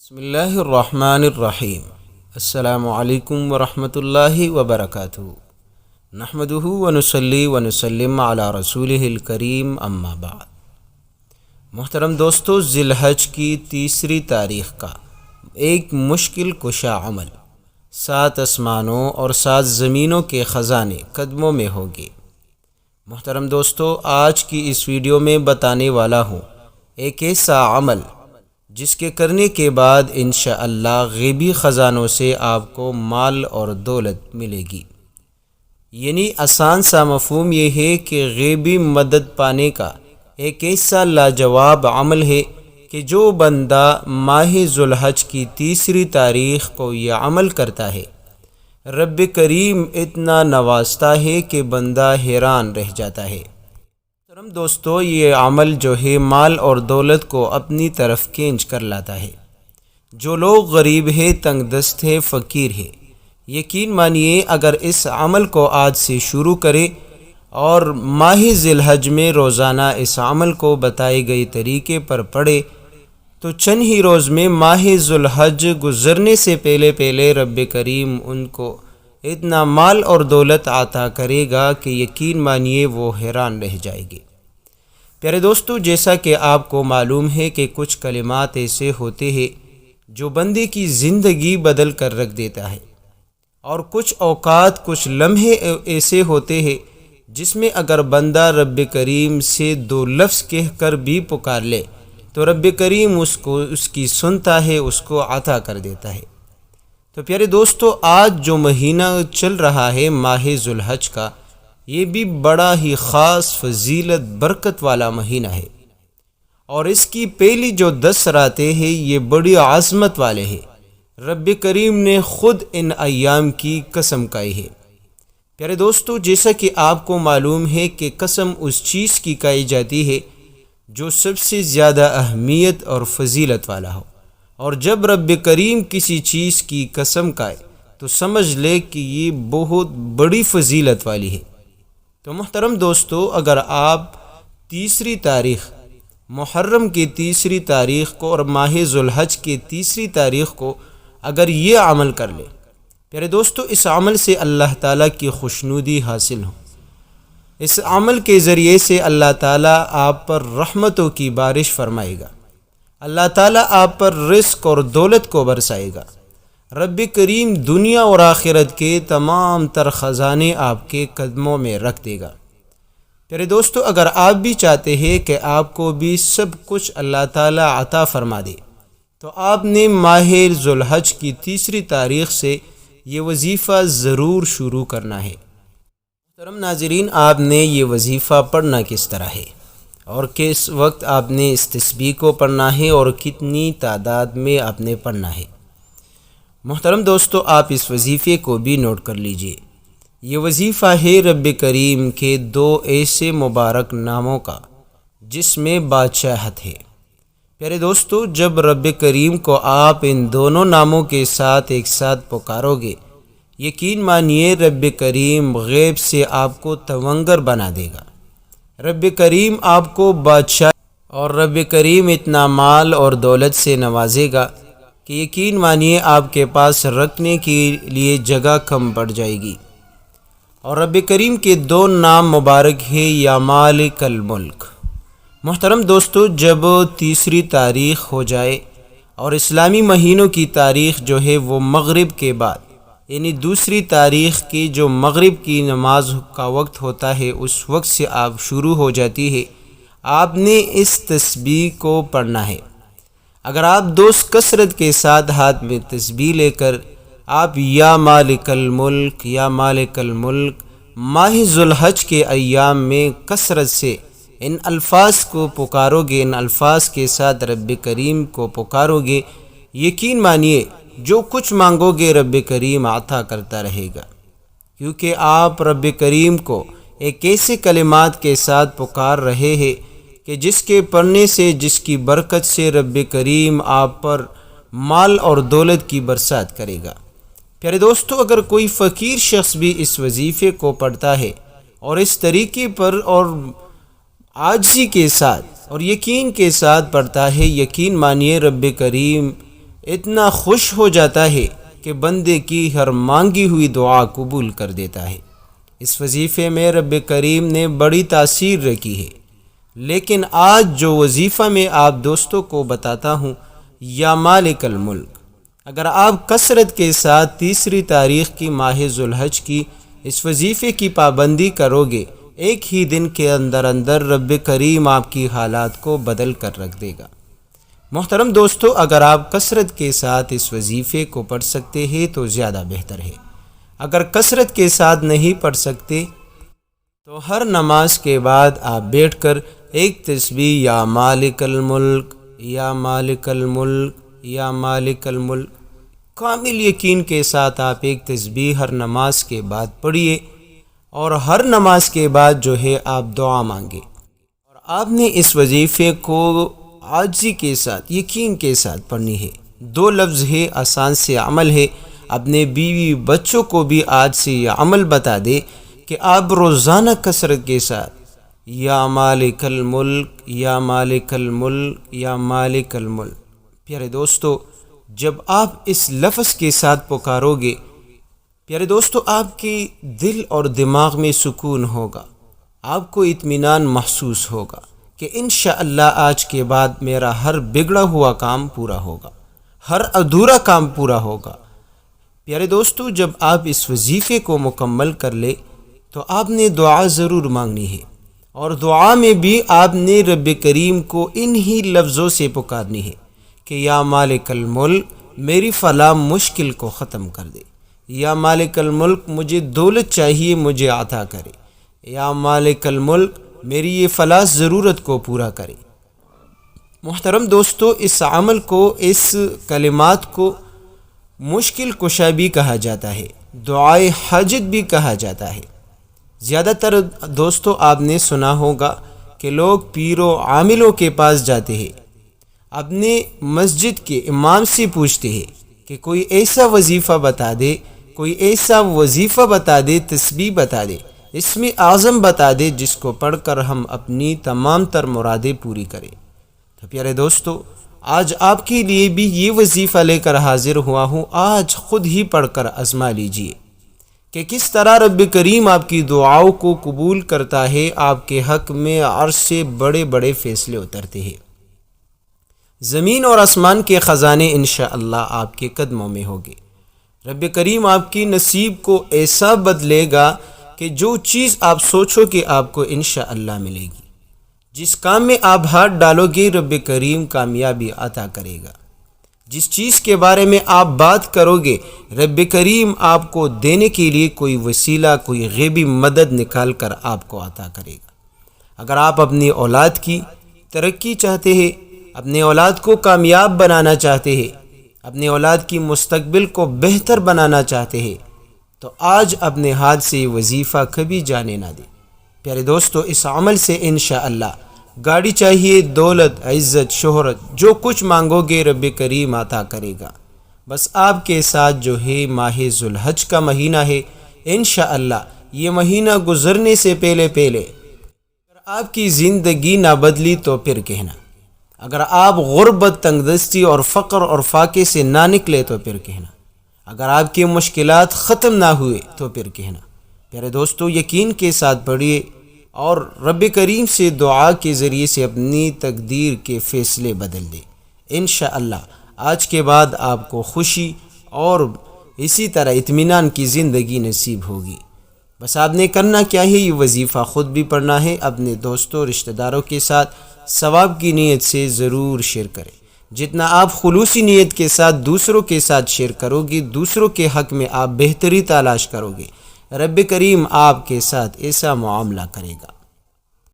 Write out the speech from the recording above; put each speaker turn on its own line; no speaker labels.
بسم اللہ الرحمن الرحیم۔ السلام علیکم ورحمۃ اللہ وبرکاتہ۔ نحمدہ ونصلی ونسلم علی رسولہ الکریم، اما بعد۔ محترم دوستو، ذی الحج کی تیسری تاریخ کا ایک مشکل کشا عمل 7 آسمانوں اور 7 زمینوں کے خزانے قدموں میں ہوگے۔ محترم دوستو، آج کی اس ویڈیو میں بتانے والا ہوں ایک ایسا عمل جس کے کرنے کے بعد انشاءاللہ غیبی خزانوں سے آپ کو مال اور دولت ملے گی۔ یعنی آسان سا مفہوم یہ ہے کہ غیبی مدد پانے کا ایک ایسا لاجواب عمل ہے کہ جو بندہ ماہ ذو الحج کی تیسری تاریخ کو یہ عمل کرتا ہے، رب کریم اتنا نوازتا ہے کہ بندہ حیران رہ جاتا ہے۔ دوستو، یہ عمل جو ہے مال اور دولت کو اپنی طرف کھینچ کر لاتا ہے۔ جو لوگ غریب ہے، تنگ دست ہے، فقیر ہے، یقین مانیے اگر اس عمل کو آج سے شروع کرے اور ماہ ذی الحج میں روزانہ اس عمل کو بتائے گئے طریقے پر پڑھے تو چند ہی روز میں ماہ ذو الحج گزرنے سے پہلے رب کریم ان کو اتنا مال اور دولت عطا کرے گا کہ یقین مانیے وہ حیران رہ جائے گے۔ پیارے دوستو، جیسا کہ آپ کو معلوم ہے کہ کچھ کلمات ایسے ہوتے ہیں جو بندے کی زندگی بدل کر رکھ دیتا ہے، اور کچھ اوقات، کچھ لمحے ایسے ہوتے ہیں جس میں اگر بندہ رب کریم سے 2 لفظ کہہ کر بھی پکار لے تو رب کریم اس کی سنتا ہے، اس کو عطا کر دیتا ہے۔ تو پیارے دوستو، آج جو مہینہ چل رہا ہے ماہ ذو الحج کا، یہ بھی بڑا ہی خاص فضیلت برکت والا مہینہ ہے، اور اس کی پہلی جو 10 راتیں ہیں یہ بڑی عظمت والے ہیں۔ رب کریم نے خود ان ایام کی قسم کھائی ہے۔ پیارے دوستو، جیسا کہ آپ کو معلوم ہے کہ قسم اس چیز کی کھائی جاتی ہے جو سب سے زیادہ اہمیت اور فضیلت والا ہو، اور جب رب کریم کسی چیز کی قسم کھائے تو سمجھ لے کہ یہ بہت بڑی فضیلت والی ہے۔ تو محترم دوستو، اگر آپ تیسری تاریخ محرم کی تیسری تاریخ کو اور ماہ ذو الحج کی تیسری تاریخ کو اگر یہ عمل کر لیں، پیارے دوستو، اس عمل سے اللہ تعالیٰ کی خوشنودی حاصل ہو۔ اس عمل کے ذریعے سے اللہ تعالیٰ آپ پر رحمتوں کی بارش فرمائے گا، اللہ تعالیٰ آپ پر رزق اور دولت کو برسائے گا۔ رب کریم دنیا اور آخرت کے تمام تر خزانے آپ کے قدموں میں رکھ دے گا۔ پیارے دوستو، اگر آپ بھی چاہتے ہیں کہ آپ کو بھی سب کچھ اللہ تعالیٰ عطا فرما دے تو آپ نے ماہ ذو الحج کی تیسری تاریخ سے یہ وظیفہ ضرور شروع کرنا ہے۔ محترم ناظرین، آپ نے یہ وظیفہ پڑھنا کس طرح ہے اور کس وقت آپ نے اس تسبیح کو پڑھنا ہے اور کتنی تعداد میں آپ نے پڑھنا ہے؟ محترم دوستو، آپ اس وظیفے کو بھی نوٹ کر لیجئے۔ یہ وظیفہ ہے رب کریم کے 2 ایسے مبارک ناموں کا جس میں بادشاہت ہے۔ پیارے دوستو، جب رب کریم کو آپ ان دونوں ناموں کے ساتھ ایک ساتھ پکارو گے، یقین مانیے رب کریم غیب سے آپ کو تونگر بنا دے گا۔ رب کریم آپ کو بادشاہ اور رب کریم اتنا مال اور دولت سے نوازے گا کہ یقین مانیے آپ کے پاس رکھنے کے لیے جگہ کم پڑ جائے گی۔ اور رب کریم کے 2 نام مبارک ہیں یا مالک الملک۔ محترم دوستو، جب تیسری تاریخ ہو جائے اور اسلامی مہینوں کی تاریخ جو ہے وہ مغرب کے بعد، یعنی دوسری تاریخ کی جو مغرب کی نماز کا وقت ہوتا ہے، اس وقت سے آپ شروع ہو جاتی ہے، آپ نے اس تسبیح کو پڑھنا ہے۔ اگر آپ دوست کثرت کے ساتھ ہاتھ میں تسبیح لے کر آپ یا مالک الملک یا مالک الملک ماہ ذو الحج کے ایام میں کثرت سے ان الفاظ کو پکارو گے، ان الفاظ کے ساتھ رب کریم کو پکارو گے، یقین مانیے جو کچھ مانگو گے رب کریم عطا کرتا رہے گا، کیونکہ آپ رب کریم کو ایک ایسے کلمات کے ساتھ پکار رہے ہیں کہ جس کے پڑھنے سے، جس کی برکت سے رب کریم آپ پر مال اور دولت کی برسات کرے گا۔ پیارے دوستو، اگر کوئی فقیر شخص بھی اس وظیفے کو پڑھتا ہے اور اس طریقے پر اور عاجزی کے ساتھ اور یقین کے ساتھ پڑھتا ہے، یقین مانیے رب کریم اتنا خوش ہو جاتا ہے کہ بندے کی ہر مانگی ہوئی دعا قبول کر دیتا ہے۔ اس وظیفے میں رب کریم نے بڑی تاثیر رکھی ہے، لیکن آج جو وظیفہ میں آپ دوستوں کو بتاتا ہوں، یا مالک الملک، اگر آپ کثرت کے ساتھ 3 تاریخ کی ماہ ذوالحج کی اس وظیفے کی پابندی کرو گے، ایک ہی دن کے اندر اندر رب کریم آپ کی حالات کو بدل کر رکھ دے گا۔ محترم دوستو، اگر آپ کثرت کے ساتھ اس وظیفے کو پڑھ سکتے ہیں تو زیادہ بہتر ہے۔ اگر کثرت کے ساتھ نہیں پڑھ سکتے تو ہر نماز کے بعد آپ بیٹھ کر ایک تسبیح یا مالک الملک، یا مالک الملک، یا مالک الملک، کامل یقین کے ساتھ آپ ایک تسبیح ہر نماز کے بعد پڑھیے، اور ہر نماز کے بعد جو ہے آپ دعا مانگے۔ اور آپ نے اس وظیفے کو عاجزی کے ساتھ، یقین کے ساتھ پڑھنی ہے۔ 2 لفظ ہے، آسان سے عمل ہے۔ اپنے بیوی بچوں کو بھی آج سے یہ عمل بتا دے کہ آپ روزانہ کثرت کے ساتھ یا مالک الملک، یا مالک الملک، یا مالک الملک۔ پیارے دوستو، جب آپ اس لفظ کے ساتھ پکارو گے، پیارے دوستو، آپ کے دل اور دماغ میں سکون ہوگا، آپ کو اطمینان محسوس ہوگا کہ انشاءاللہ آج کے بعد میرا ہر بگڑا ہوا کام پورا ہوگا، ہر ادھورا کام پورا ہوگا۔ پیارے دوستو، جب آپ اس وظیفے کو مکمل کر لے تو آپ نے دعا ضرور مانگنی ہے، اور دعا میں بھی آپ نے رب کریم کو انہی لفظوں سے پکارنی ہے کہ یا مالک الملک، میری فلاں مشکل کو ختم کر دے، یا مالک الملک، مجھے دولت چاہیے، مجھے عطا کرے، یا مالک الملک، میری یہ فلاں ضرورت کو پورا کرے۔ محترم دوستو، اس عمل کو، اس کلمات کو مشکل کشا بھی کہا جاتا ہے، دعائے حاجت بھی کہا جاتا ہے۔ زیادہ تر دوستو آپ نے سنا ہوگا کہ لوگ پیر و عاملوں کے پاس جاتے ہیں، اپنے مسجد کے امام سے پوچھتے ہیں کہ کوئی ایسا وظیفہ بتا دے، کوئی ایسا وظیفہ بتا دے، تسبیح بتا دے، اسم اعظم بتا دے، جس کو پڑھ کر ہم اپنی تمام تر مرادیں پوری کریں۔ تو پیارے دوستو، آج آپ کے لیے بھی یہ وظیفہ لے کر حاضر ہوا ہوں۔ آج خود ہی پڑھ کر آزما لیجئے کہ کس طرح رب کریم آپ کی دعاؤں کو قبول کرتا ہے، آپ کے حق میں عرش سے بڑے بڑے فیصلے اترتے ہیں۔ زمین اور آسمان کے خزانے انشاءاللہ آپ کے قدموں میں ہوگے۔ رب کریم آپ کی نصیب کو ایسا بدلے گا کہ جو چیز آپ سوچو کہ آپ کو انشاءاللہ ملے گی۔ جس کام میں آپ ہاتھ ڈالو گے، رب کریم کامیابی عطا کرے گا۔ جس چیز کے بارے میں آپ بات کرو گے، رب کریم آپ کو دینے کے لیے کوئی وسیلہ، کوئی غیبی مدد نکال کر آپ کو عطا کرے گا۔ اگر آپ اپنی اولاد کی ترقی چاہتے ہیں، اپنے اولاد کو کامیاب بنانا چاہتے ہیں، اپنے اولاد کی مستقبل کو بہتر بنانا چاہتے ہیں، تو آج اپنے ہاتھ سے وظیفہ کبھی جانے نہ دیں۔ پیارے دوستو، اس عمل سے انشاءاللہ گاڑی چاہیے، دولت، عزت، شہرت، جو کچھ مانگو گے رب کریم عطا کرے گا۔ بس آپ کے ساتھ جو ہے ماہ ذوالحج کا مہینہ ہے، انشاءاللہ یہ مہینہ گزرنے سے پہلے اگر آپ کی زندگی نہ بدلی تو پھر کہنا، اگر آپ غربت، تنگ دستی اور فقر اور فاقے سے نہ نکلے تو پھر کہنا، اگر آپ کی مشکلات ختم نہ ہوئے تو پھر کہنا۔ پیارے دوستو، یقین کے ساتھ پڑھیے اور رب کریم سے دعا کے ذریعے سے اپنی تقدیر کے فیصلے بدل دیں۔ انشاءاللہ آج کے بعد آپ کو خوشی اور اسی طرح اطمینان کی زندگی نصیب ہوگی۔ بس آپ نے کرنا کیا ہے، یہ وظیفہ خود بھی پڑھنا ہے، اپنے دوستوں، رشتہ داروں کے ساتھ ثواب کی نیت سے ضرور شیئر کریں۔ جتنا آپ خلوصی نیت کے ساتھ دوسروں کے ساتھ شیئر کرو گے، دوسروں کے حق میں آپ بہتری تلاش کرو گے، رب کریم آپ کے ساتھ ایسا معاملہ کرے گا۔